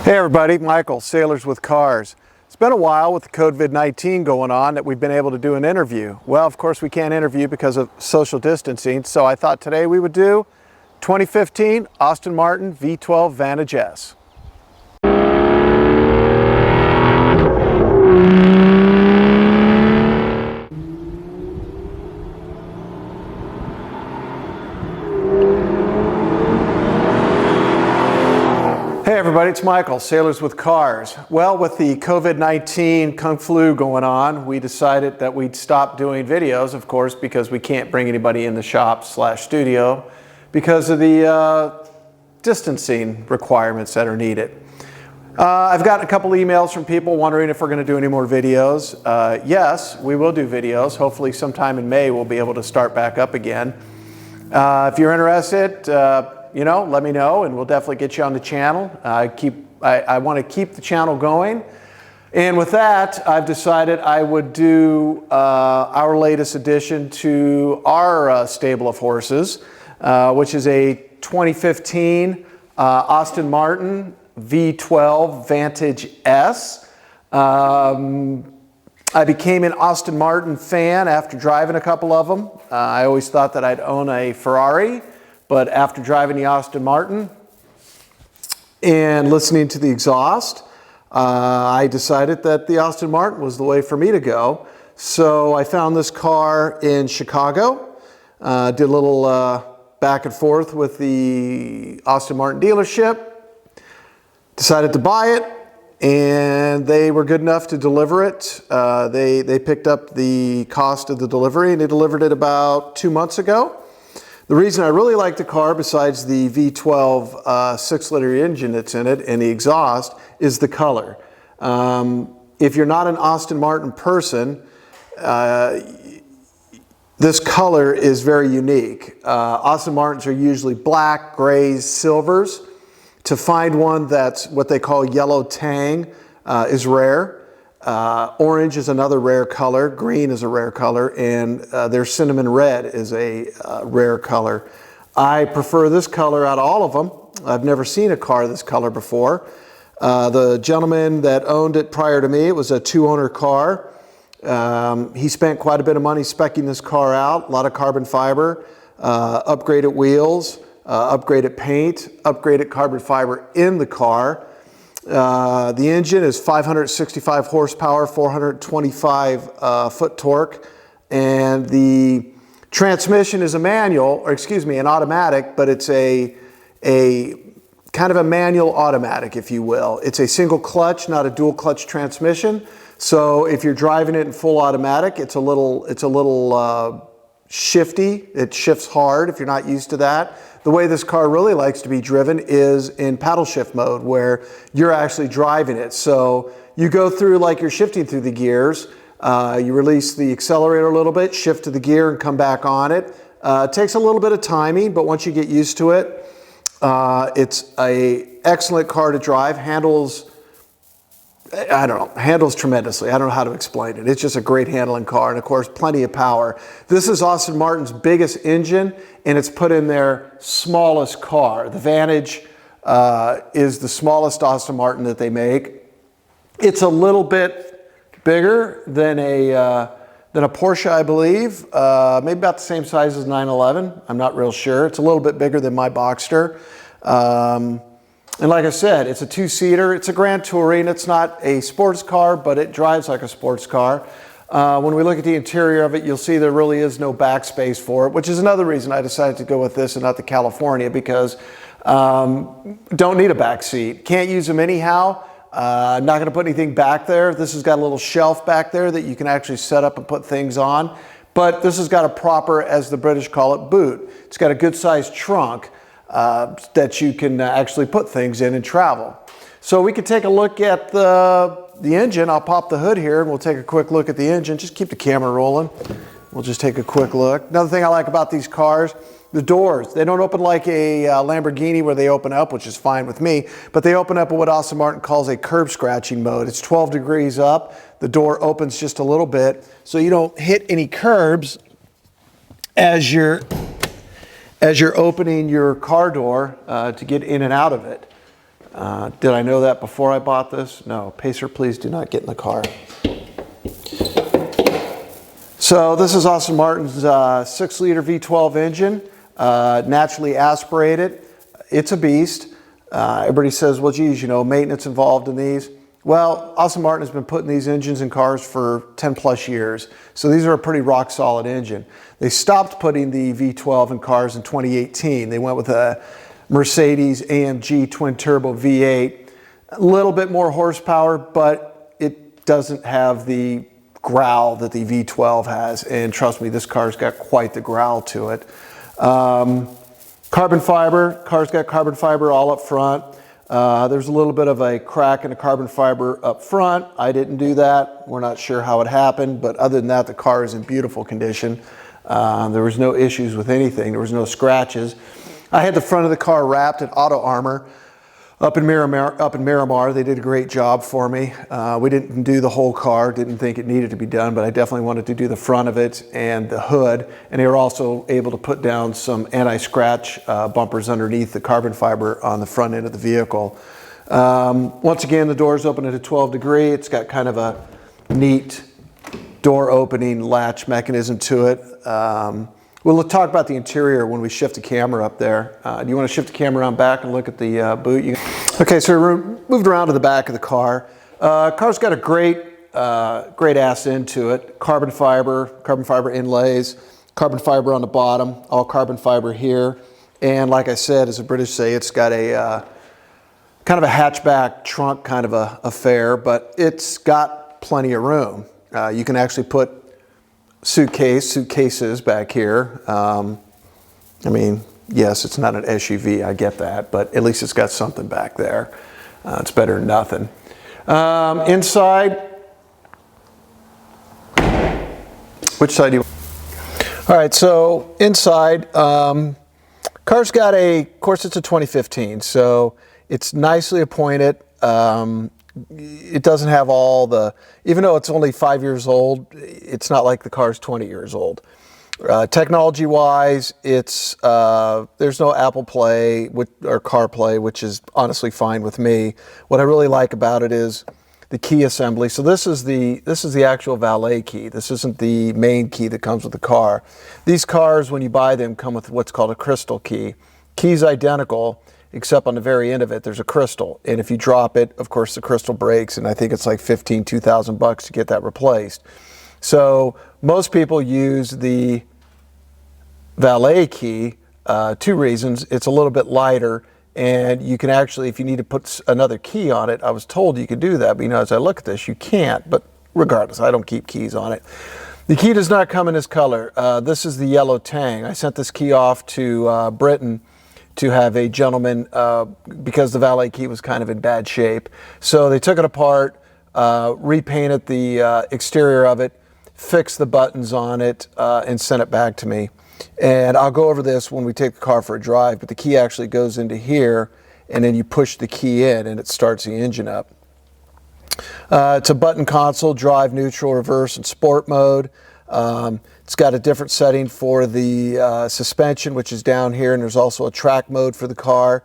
Hey everybody, Michael, Sailors with Cars. It's been a while with the COVID-19 going on that we've been able to do an interview. Well, of course we can't interview because of social distancing, so I thought today we would do 2015 Aston Martin V12 Vantage S. Hey everybody, it's Michael, Sailors with Cars. Well, with the COVID-19 Kung Flu going on, we decided that we'd stop doing videos, of course, because we can't bring anybody in the shop/studio because of the distancing requirements that are needed. I've gotten a couple emails from people wondering if we're going to do any more videos. Yes, we will do videos. Hopefully sometime in May we'll be able to start back up again. If you're interested, let me know and we'll definitely get you on the channel. I want to keep the channel going. And with that, I've decided I would do our latest addition to our stable of horses, which is a 2015 Aston Martin V12 Vantage S. I became an Aston Martin fan after driving a couple of them. I always thought that I'd own a Ferrari. But after driving the Aston Martin and listening to the exhaust, I decided that the Aston Martin was the way for me to go. So I found this car in Chicago, did a little back and forth with the Aston Martin dealership, decided to buy it, and they were good enough to deliver it. They picked up the cost of the delivery and they delivered it about 2 months ago. The reason I really like the car, besides the V12 6-liter engine that's in it and the exhaust, is the color. If you're not an Aston Martin person, this color is very unique. Aston Martins are usually black, grays, silvers. To find one that's what they call yellow tang is rare. Orange is another rare color, green is a rare color, and their cinnamon red is a rare color. I prefer this color out of all of them. I've never seen a car this color before. The gentleman that owned it prior to me, it was a two-owner car. He spent quite a bit of money speccing this car out, a lot of carbon fiber, upgraded wheels, upgraded paint, upgraded carbon fiber in the car. The engine is 565 horsepower, 425 foot torque, and the transmission is a manual, or excuse me, an automatic, but it's a kind of a manual automatic, if you will. It's a single clutch, not a dual clutch transmission. So if you're driving it in full automatic, it's a little shifty. It shifts hard if you're not used to that. The way this car really likes to be driven is in paddle shift mode, where you're actually driving it. So you go through like you're shifting through the gears. You release the accelerator a little bit, shift to the gear and come back on it. It takes a little bit of timing, but once you get used to it, it's an excellent car to drive. Handles tremendously. I don't know how to explain it. It's just a great handling car, and of course, plenty of power. This is Aston Martin's biggest engine, and it's put in their smallest car. The Vantage is the smallest Aston Martin that they make. It's a little bit bigger than a Porsche, I believe. Maybe about the same size as 911. I'm not real sure. It's a little bit bigger than my Boxster. And like I said, it's a two-seater. It's a Grand Touring. It's not a sports car, but it drives like a sports car. When we look at the interior of it, you'll see there really is no back space for it, which is another reason I decided to go with this and not the California, because don't need a back seat. Can't use them anyhow. I'm not going to put anything back there. This has got a little shelf back there that you can actually set up and put things on. But this has got a proper, as the British call it, boot. It's got a good-sized trunk that you can actually put things in and travel. So we could take a look at the engine. I'll pop the hood here and we'll take a quick look at the engine. Just keep the camera rolling. We'll just take a quick look. Another thing I like about these cars, the doors. They don't open like a Lamborghini where they open up, which is fine with me, but they open up in what Aston Martin calls a curb scratching mode. It's 12 degrees up. The door opens just a little bit so you don't hit any curbs as you're opening your car door to get in and out of it. Did I know that before I bought this? No. Pacer, please do not get in the car. So this is Aston Martin's 6-liter V12 engine, naturally aspirated. It's a beast. Everybody says, well, geez, you know, maintenance involved in these. Well, Aston Martin has been putting these engines in cars for 10 plus years. So these are a pretty rock solid engine. They stopped putting the V12 in cars in 2018. They went with a Mercedes AMG twin turbo V8. A little bit more horsepower, but it doesn't have the growl that the V12 has. And trust me, this car's got quite the growl to it. Carbon fiber, car's got carbon fiber all up front. There's a little bit of a crack in the carbon fiber up front. I didn't do that. We're not sure how it happened, but other than that, the car is in beautiful condition. There was no issues with anything. There was no scratches. I had the front of the car wrapped in auto armor up in Miramar. They did a great job for me. We didn't do the whole car. Didn't think it needed to be done, but I definitely wanted to do the front of it and the hood. And they were also able to put down some anti-scratch bumpers underneath the carbon fiber on the front end of the vehicle. Once again, the doors open at a 12 degree. It's got kind of a neat door opening latch mechanism to it. We'll talk about the interior when we shift the camera up there. Do you want to shift the camera around back and look at the boot? Okay, so we moved around to the back of the car. Car's got a great ass end to it. Carbon fiber inlays, carbon fiber on the bottom, all carbon fiber here. And like I said, as the British say, it's got a kind of a hatchback trunk kind of a affair, but it's got plenty of room. You can actually put suitcases back here. I mean, yes, it's not an SUV, I get that, but at least it's got something back there. It's better than nothing. Inside, which side do you want? All right, so inside, car's got of course it's a 2015, so it's nicely appointed. It doesn't have all the, even though it's only 5 years old, it's not like the car's 20 years old. Technology-wise, there's no Apple Play or CarPlay, which is honestly fine with me. What I really like about it is the key assembly. So this is the actual valet key. This isn't the main key that comes with the car. These cars, when you buy them, come with what's called a crystal key. Key's identical, except on the very end of it, there's a crystal. And if you drop it, of course, the crystal breaks, and I think it's like $2,000 to get that replaced. So most people use the valet key, 2 reasons. It's a little bit lighter, and you can actually, if you need to put another key on it, I was told you could do that, but you know, as I look at this, you can't. But regardless, I don't keep keys on it. The key does not come in this color. This is the yellow tang. I sent this key off to Britain to have a gentleman, because the valet key was kind of in bad shape. So they took it apart, repainted the exterior of it, fixed the buttons on it, and sent it back to me. And I'll go over this when we take the car for a drive, but the key actually goes into here, and then you push the key in and it starts the engine up. It's a button console, drive, neutral, reverse, and sport mode. It's got a different setting for the suspension, which is down here, and there's also a track mode for the car.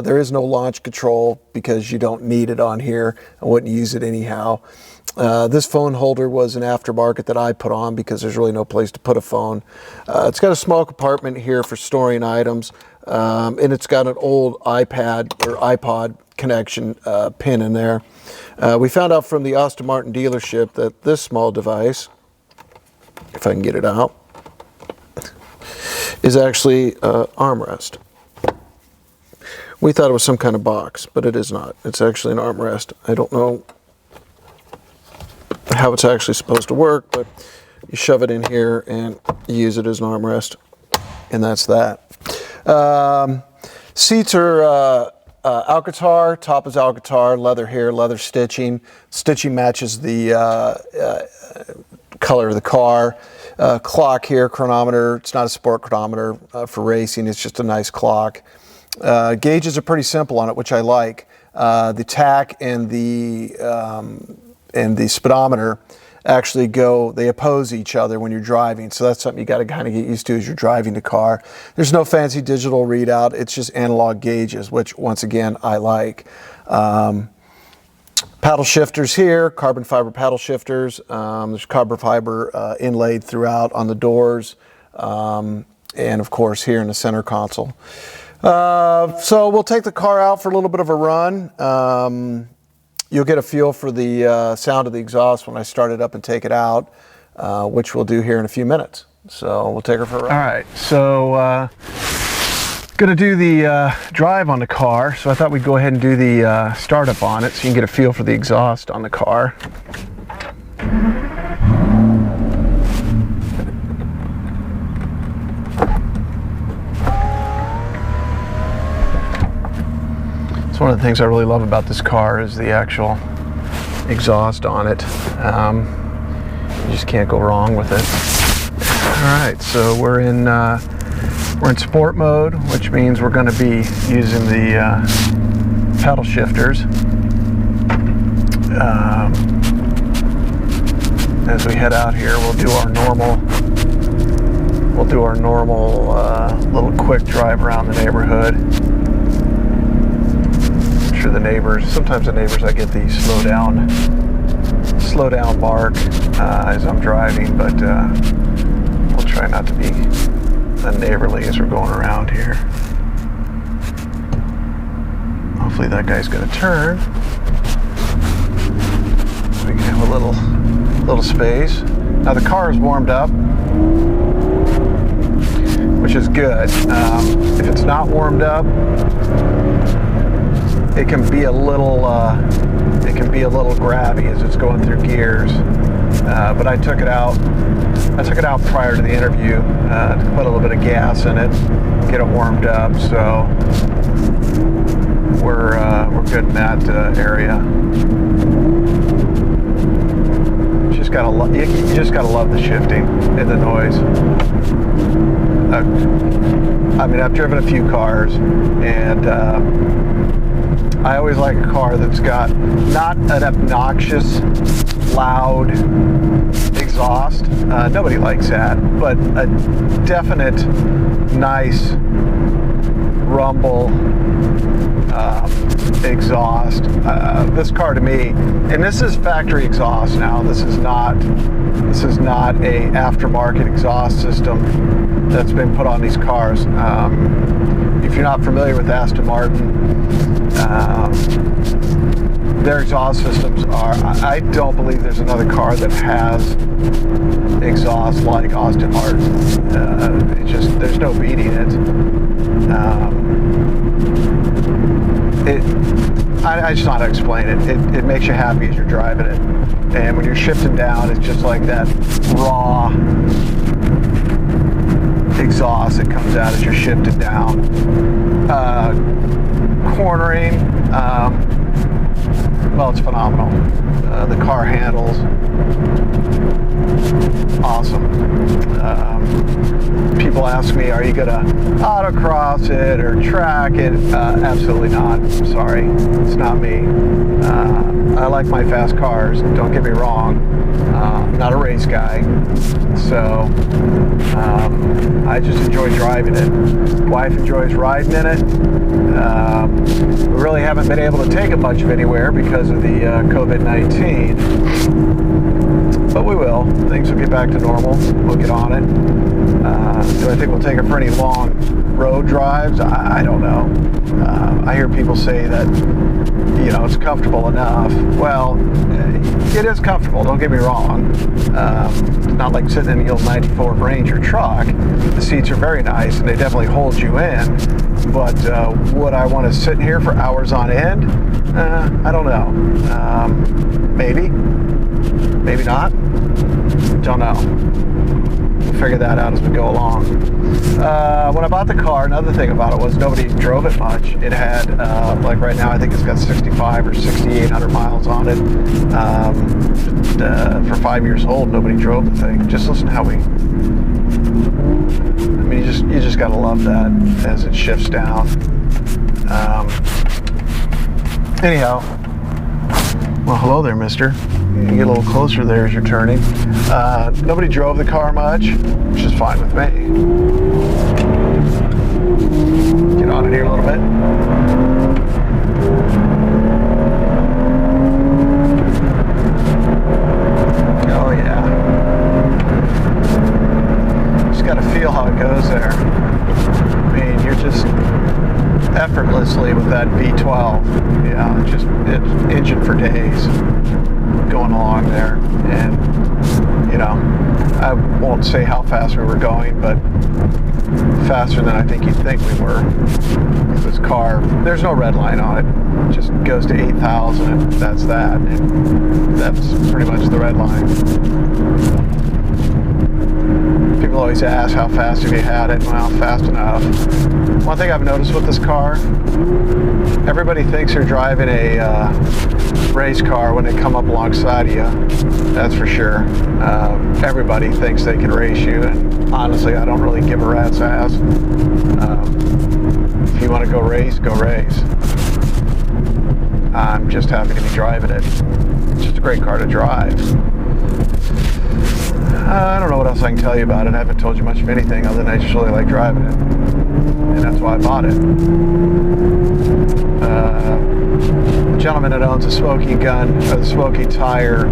There is no launch control because you don't need it on here. I wouldn't use it anyhow. This phone holder was an aftermarket that I put on because there's really no place to put a phone. It's got a small compartment here for storing items, and it's got an old iPad or iPod connection pin in there. We found out from the Aston Martin dealership that this small device, if I can get it out, is actually armrest. We thought it was some kind of box, but it is not. It's actually an armrest. I don't know how it's actually supposed to work, but you shove it in here and use it as an armrest, and that's that. Seats are Alcantara, top is Alcantara, leather here, leather stitching. Stitching matches the color of the car. Clock here, chronometer. It's not a sport chronometer for racing. It's just a nice clock. Gauges are pretty simple on it, which I like. The tach and the speedometer actually they oppose each other when you're driving. So that's something you got to kind of get used to as you're driving the car. There's no fancy digital readout. It's just analog gauges, which once again, I like. Paddle shifters here, carbon fiber paddle shifters. There's carbon fiber inlaid throughout on the doors. And of course here in the center console. So we'll take the car out for a little bit of a run. You'll get a feel for the sound of the exhaust when I start it up and take it out, which we'll do here in a few minutes. So we'll take her for a ride. All right, so gonna do the drive on the car. So I thought we'd go ahead and do the startup on it so you can get a feel for the exhaust on the car. One of the things I really love about this car is the actual exhaust on it. You just can't go wrong with it. All right, so we're in sport mode, which means we're going to be using the paddle shifters. As we head out here, we'll do our normal little quick drive around the neighborhood. The neighbors, sometimes the neighbors, I get the slow down mark as I'm driving, but we'll try not to be unneighborly as we're going around here. Hopefully that guy's going to turn so we can have a little space. Now the car is warmed up, which is good. If it's not warmed up, it can be a little grabby as it's going through gears. But I took it out prior to the interview to put a little bit of gas in it, get it warmed up. So we're good in that area. You just gotta love the shifting and the noise. I mean, I've driven a few cars, and I always like a car that's got not an obnoxious, loud exhaust. Nobody likes that, but a definite, nice rumble exhaust. This car to me, and this is factory exhaust now. This is not a aftermarket exhaust system that's been put on these cars. If you're not familiar with Aston Martin, their exhaust systems are, I don't believe there's another car that has exhaust like Aston Martin. There's no beating it. I just know how to explain it. It makes you happy as you're driving it. And when you're shifting down, it's just like that raw exhaust that comes out as you're shifting down. Cornering, well, it's phenomenal. The car handles awesome. People ask me, are you gonna autocross it or track it? Absolutely not. I'm sorry, it's not me. I like my fast cars, don't get me wrong. I'm not a race guy, so I just enjoy driving it. Wife enjoys riding in it. We really haven't been able to take it much of anywhere because of the COVID-19, but we will. Things will get back to normal. We'll get on it. Do I think we'll take it for any long road drives? I don't know. I hear people say that, it's comfortable enough. Well, it is comfortable, don't get me wrong. It's not like sitting in the old 94 Ranger truck. The seats are very nice and they definitely hold you in. But would I want to sit here for hours on end? I don't know. Maybe. Maybe not. Don't know. We'll figure that out as we go along. When I bought the car, another thing about it was nobody drove it much. It had, like right now, I think it's got 65 or 6,800 miles on it. For 5 years old, nobody drove the thing. Just listen to how you just gotta love that as it shifts down. Anyhow, well, hello there, mister. You get a little closer there as you're turning. Nobody drove the car much, which is fine with me. Get on it here a little bit. Oh yeah. Just got to feel how it goes there. I mean, you're just effortlessly with that V12. Yeah, it's engine for days going along there. And, you know, I won't say how fast we were going, but faster than I think you'd think we were. This car, there's no red line on it. It just goes to 8,000 and that's that. And that's pretty much the red line. People always ask how fast have you had it? Well, fast enough. One thing I've noticed with this car, everybody thinks they're driving a race car when they come up alongside of you. That's for sure. Everybody thinks they can race you, and honestly, I don't really give a rat's ass. If you want to go race, go race. I'm just happy to be driving it. It's just a great car to drive. I don't know what else I can tell you about it. I haven't told you much of anything other than I just really like driving it. And that's why I bought it. The gentleman that owns the Smoky Tire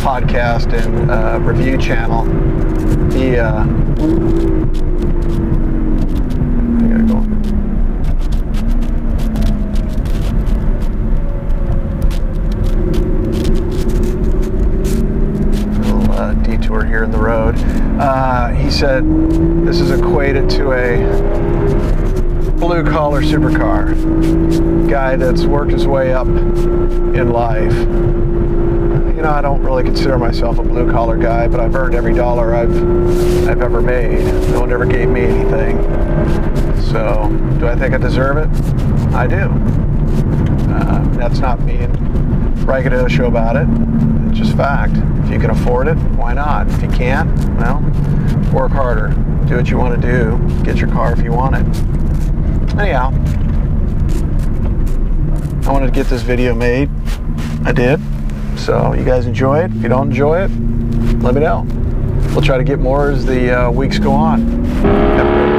podcast and review channel, he I gotta go. Detour here in the road. He said this is equated to a blue-collar supercar. Guy that's worked his way up in life. You know, I don't really consider myself a blue-collar guy, but I've earned every dollar I've ever made. No one ever gave me anything. So, do I think I deserve it? I do. That's not being braggadocio about it. It's just fact. If you can afford it, why not? If you can't, well, work harder. Do what you want to do. Get your car if you want it. Anyhow, I wanted to get this video made. I did. So you guys enjoy it. If you don't enjoy it, let me know. We'll try to get more as the weeks go on. Have a good one.